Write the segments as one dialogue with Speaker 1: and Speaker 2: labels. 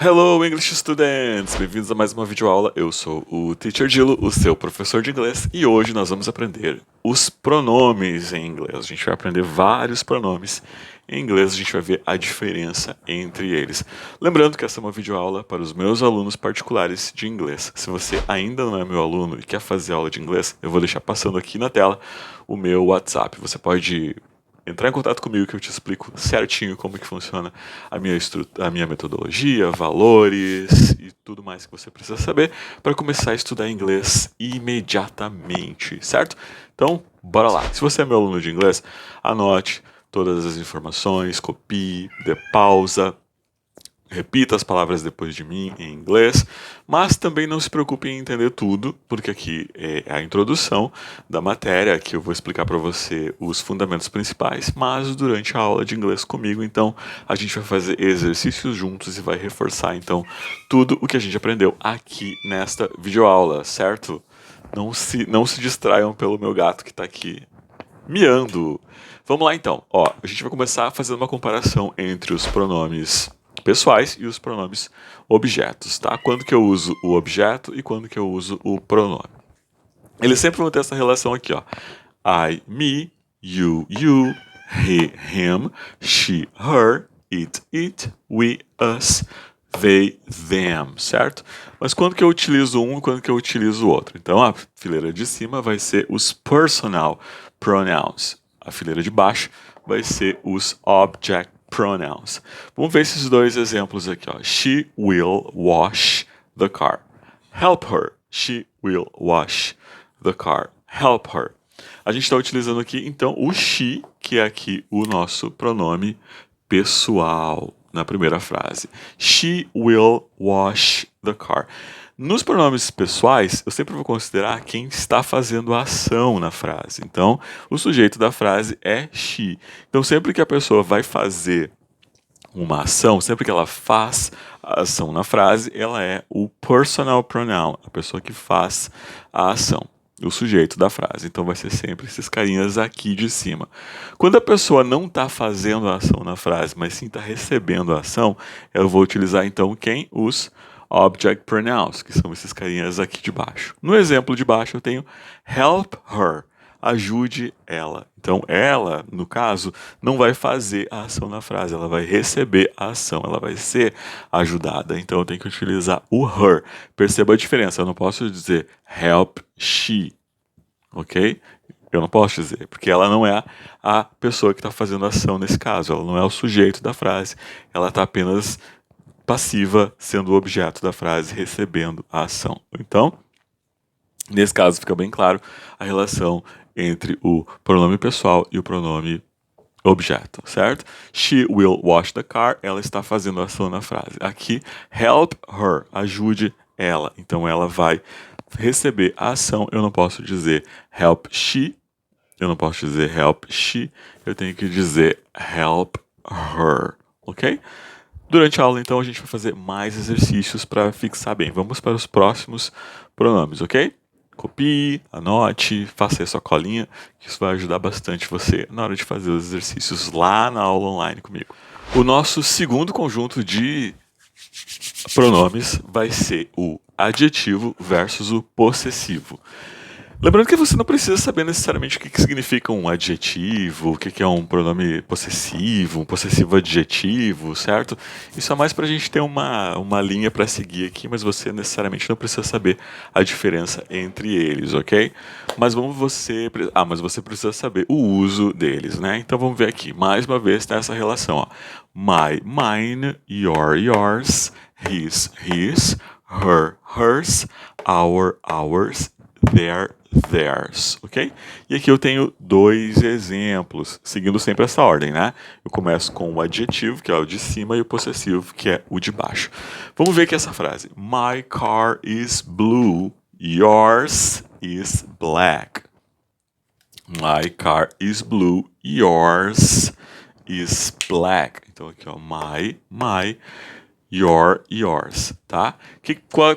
Speaker 1: Hello, English students! Bem-vindos a mais uma videoaula. Eu sou o Teacher Dilo, o seu professor de inglês, e hoje nós vamos aprender os pronomes em inglês. A gente vai aprender vários pronomes em inglês, a gente vai ver a diferença entre eles. Lembrando que essa é uma videoaula para os meus alunos particulares de inglês. Se você ainda não é meu aluno e quer fazer aula de inglês, eu vou deixar passando aqui na tela o meu WhatsApp. Você pode entrar em contato comigo que eu te explico certinho como que funciona a minha metodologia, valores e tudo mais que você precisa saber para começar a estudar inglês imediatamente, certo? Então, bora lá. Se você é meu aluno de inglês, anote todas as informações, copie, dê pausa, repita as palavras depois de mim em inglês, mas também não se preocupe em entender tudo, porque aqui é a introdução da matéria, que eu vou explicar para você os fundamentos principais, mas durante a aula de inglês comigo, então, a gente vai fazer exercícios juntos e vai reforçar, então, tudo o que a gente aprendeu aqui nesta videoaula, certo? Não se distraiam pelo meu gato que está aqui miando. Vamos lá então. Ó, a gente vai começar fazendo uma comparação entre os pronomes pessoais e os pronomes objetos, tá? Quando que eu uso o objeto e quando que eu uso o pronome. Eles sempre vão ter essa relação aqui, ó. I, me, you, he, him, she, her, it, we, us, they, them, certo? Mas quando que eu utilizo um e quando que eu utilizo o outro? Então a fileira de cima vai ser os personal pronouns. A fileira de baixo vai ser os object pronouns. Vamos ver esses dois exemplos aqui, ó. She will wash the car. Help her. She will wash the car. Help her. A gente está utilizando aqui, então, o she, que é aqui o nosso pronome pessoal, na primeira frase. She will wash the car. Nos pronomes pessoais, eu sempre vou considerar quem está fazendo a ação na frase. Então, o sujeito da frase é she. Então, sempre que a pessoa vai fazer uma ação, sempre que ela faz a ação na frase, ela é o personal pronoun, a pessoa que faz a ação, o sujeito da frase. Então vai ser sempre esses carinhas aqui de cima. Quando a pessoa não está fazendo a ação na frase, mas sim está recebendo a ação, eu vou utilizar então quem? Os object pronouns, que são esses carinhas aqui de baixo. No exemplo de baixo eu tenho help her. Ajude ela. Então, ela, no caso, não vai fazer a ação na frase, ela vai receber a ação, ela vai ser ajudada. Então, eu tenho que utilizar o her. Perceba a diferença, eu não posso dizer help she, ok? Eu não posso dizer, porque ela não é a pessoa que está fazendo a ação nesse caso, ela não é o sujeito da frase, ela está apenas passiva, sendo o objeto da frase, recebendo a ação. Então, nesse caso, fica bem claro a relação entre o pronome pessoal e o pronome objeto, certo? She will wash the car, ela está fazendo a ação na frase. Aqui, help her, ajude ela. Então, ela vai receber a ação. Eu não posso dizer help she, eu não posso dizer help she, eu tenho que dizer help her, ok? Durante a aula, então, a gente vai fazer mais exercícios para fixar bem. Vamos para os próximos pronomes, ok? Copie, anote, faça aí a sua colinha, que isso vai ajudar bastante você na hora de fazer os exercícios lá na aula online comigo. O nosso segundo conjunto de pronomes vai ser o adjetivo versus o possessivo. Lembrando que você não precisa saber necessariamente o que significa um adjetivo, o que é um pronome possessivo, um possessivo adjetivo, certo? Isso é mais para a gente ter uma linha para seguir aqui, mas você necessariamente não precisa saber a diferença entre eles, ok? Mas você precisa saber o uso deles, né? Então vamos ver aqui, mais uma vez tem essa relação, ó. My, mine, your, yours, his, her, hers, our, ours, theirs, ok? E aqui eu tenho dois exemplos, seguindo sempre essa ordem, né? Eu começo com o adjetivo, que é o de cima, e o possessivo, que é o de baixo. Vamos ver aqui essa frase. My car is blue, yours is black. My car is blue, yours is black. Então aqui, ó, my, your, yours, tá?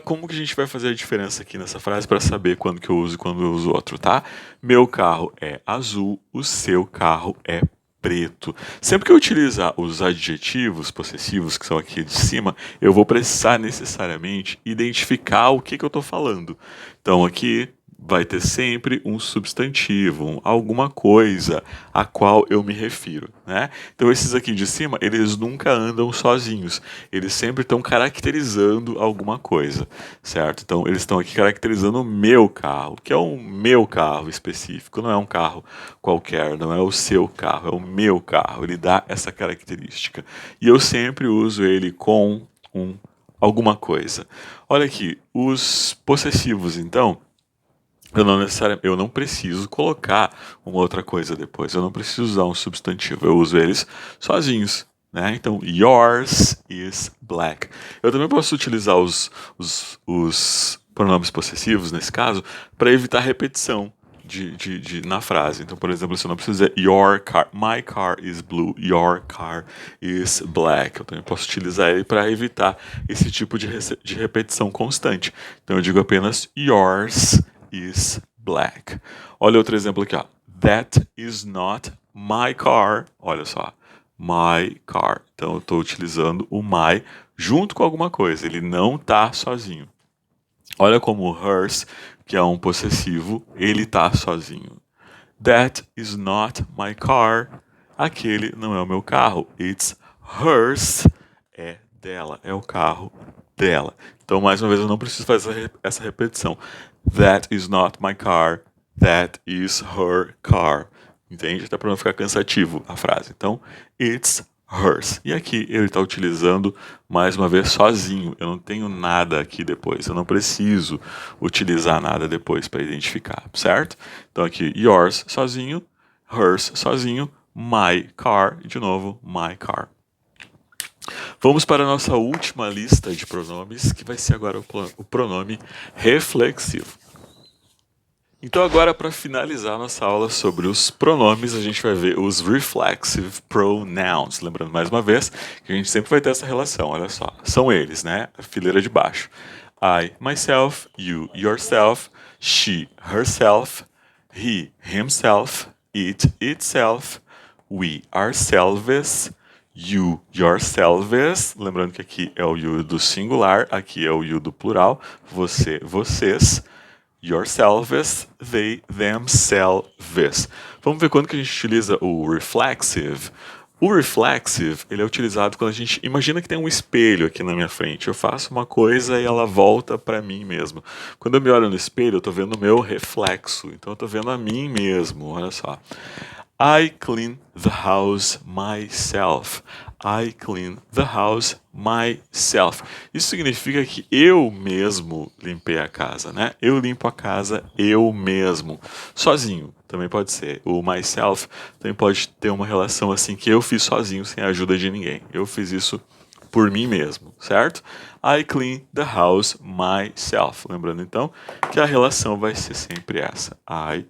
Speaker 1: Como que a gente vai fazer a diferença aqui nessa frase para saber quando que eu uso e quando eu uso outro, tá? Meu carro é azul, o seu carro é preto. Sempre que eu utilizar os adjetivos possessivos que são aqui de cima, eu vou precisar necessariamente identificar o que eu estou falando. Então aqui vai ter sempre um substantivo, alguma coisa a qual eu me refiro, né? Então esses aqui de cima, eles nunca andam sozinhos, eles sempre estão caracterizando alguma coisa, certo? Então eles estão aqui caracterizando o meu carro, que é o meu carro específico, não é um carro qualquer, não é o seu carro, é o meu carro, ele dá essa característica. E eu sempre uso ele com alguma coisa. Olha aqui, os possessivos, então, eu não preciso colocar uma outra coisa depois. Eu não preciso usar um substantivo. Eu uso eles sozinhos, né? Então, yours is black. Eu também posso utilizar os pronomes possessivos, nesse caso, para evitar repetição na frase. Então, por exemplo, se eu não preciso dizer your car, my car is blue, your car is black. Eu também posso utilizar ele para evitar esse tipo de repetição constante. Então, eu digo apenas yours is black. Olha outro exemplo aqui, ó. That is not my car. Olha só. My car. Então eu estou utilizando o my junto com alguma coisa. Ele não está sozinho. Olha como o hers, que é um possessivo, ele está sozinho. That is not my car. Aquele não é o meu carro. It's hers. É dela. É o carro dela. Então, mais uma vez, eu não preciso fazer essa repetição. That is not my car. That is her car. Entende? Até para não ficar cansativo a frase. Então, it's hers. E aqui ele está utilizando, mais uma vez, sozinho. Eu não tenho nada aqui depois. Eu não preciso utilizar nada depois para identificar, certo? Então aqui, yours sozinho, hers sozinho, my car, e de novo, my car. Vamos para a nossa última lista de pronomes, que vai ser agora o pronome reflexivo. Então agora, para finalizar a nossa aula sobre os pronomes, a gente vai ver os reflexive pronouns. Lembrando mais uma vez que a gente sempre vai ter essa relação, olha só. São eles, né? A fileira de baixo. I, myself, you, yourself, she, herself, he, himself, it, itself, we, ourselves, you, yourselves. Lembrando que aqui é o you do singular, aqui é o you do plural. Você, vocês. Yourselves, they, themselves. Vamos ver quando que a gente utiliza o reflexive. O reflexive, ele é utilizado quando a gente imagina que tem um espelho aqui na minha frente. Eu faço uma coisa e ela volta para mim mesmo. Quando eu me olho no espelho, eu estou vendo o meu reflexo. Então eu estou vendo a mim mesmo, olha só. I clean the house myself. I clean the house myself. Isso significa que eu mesmo limpei a casa, né? Eu limpo a casa eu mesmo, sozinho. Também pode ser. O myself também pode ter uma relação assim que eu fiz sozinho, sem a ajuda de ninguém. Eu fiz isso por mim mesmo, certo? I clean the house myself. Lembrando então que a relação vai ser sempre essa. I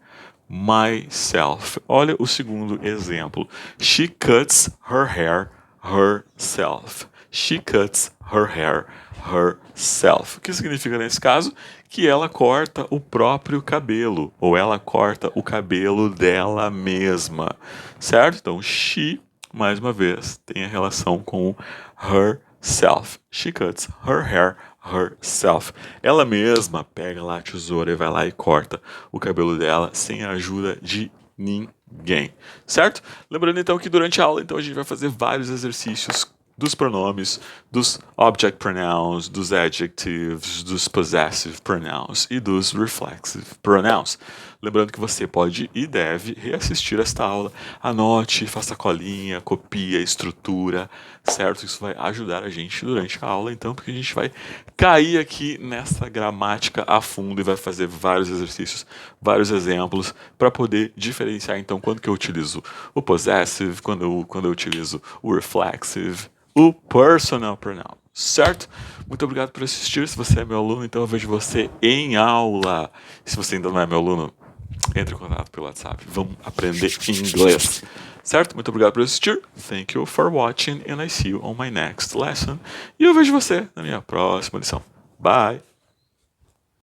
Speaker 1: myself. Olha o segundo exemplo. She cuts her hair herself. She cuts her hair herself. O que significa nesse caso? Que ela corta o próprio cabelo, ou ela corta o cabelo dela mesma, certo? Então, she, mais uma vez, tem a relação com herself. She cuts her hair herself. Ela mesma pega lá a tesoura e vai lá e corta o cabelo dela sem a ajuda de ninguém, certo? Lembrando então que durante a aula então a gente vai fazer vários exercícios dos pronomes, dos object pronouns, dos adjectives, dos possessive pronouns e dos reflexive pronouns. Lembrando que você pode e deve reassistir esta aula, anote, faça colinha, copie a estrutura, certo? Isso vai ajudar a gente durante a aula, então, porque a gente vai cair aqui nessa gramática a fundo e vai fazer vários exercícios, vários exemplos, para poder diferenciar, então, quando que eu utilizo o possessive, quando eu utilizo o reflexive, o personal pronoun, certo? Muito obrigado por assistir. Se você é meu aluno, então eu vejo você em aula. Se você ainda não é meu aluno, entre em contato pelo WhatsApp. Vamos aprender inglês. Certo? Muito obrigado por assistir. Thank you for watching and I see you on my next lesson. E eu vejo você na minha próxima lição. Bye!